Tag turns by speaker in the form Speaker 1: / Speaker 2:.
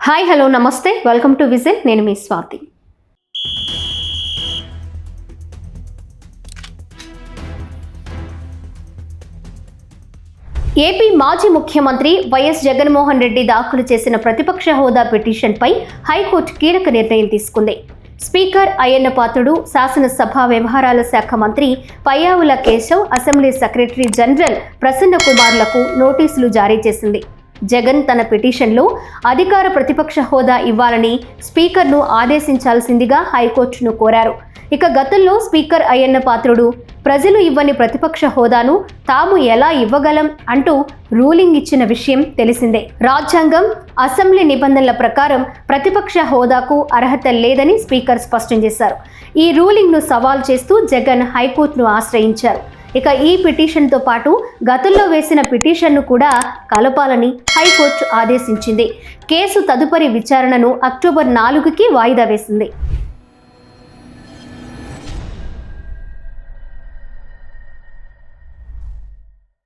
Speaker 1: Hi hello నమస్తే welcome to visit. నేను మీ Swathi. AP మాజీ ముఖ్యమంత్రి వైఎస్ జగన్మోహన్ రెడ్డి దాఖలు చేసిన ప్రతిపక్ష హోదా పిటిషన్పై హైకోర్టు కీలక నిర్ణయం తీసుకుంది. స్పీకర్ అయ్యన్న పాత్రుడు, శాసనసభ వ్యవహారాల శాఖ మంత్రి Payyavula Keshav, assembly secretary general Prasanna కుమార్లకు నోటీసులు జారీ చేసింది. జగన్ తన పిటిషన్లో అధికార ప్రతిపక్ష హోదా ఇవ్వాలని స్పీకర్ను ఆదేశించాల్సిందిగా హైకోర్టును కోరారు. ఇక గతంలో స్పీకర్ అయ్యన్న పాత్రుడు ప్రజలు ఇవ్వని ప్రతిపక్ష హోదాను తాము ఎలా ఇవ్వగలం అంటూ రూలింగ్ ఇచ్చిన విషయం తెలిసిందే. రాజ్యాంగం, అసెంబ్లీ నిబంధనల ప్రకారం ప్రతిపక్ష హోదాకు అర్హత లేదని స్పీకర్ స్పష్టం చేశారు. ఈ రూలింగ్ను సవాల్ చేస్తూ జగన్ హైకోర్టును ఆశ్రయించారు. ఇక ఈ పిటిషన్తో పాటు గతంలో వేసిన పిటిషన్ను కూడా కలపాలని హైకోర్టు ఆదేశించింది. కేసు తదుపరి విచారణను అక్టోబర్ 4కి వాయిదా వేసింది.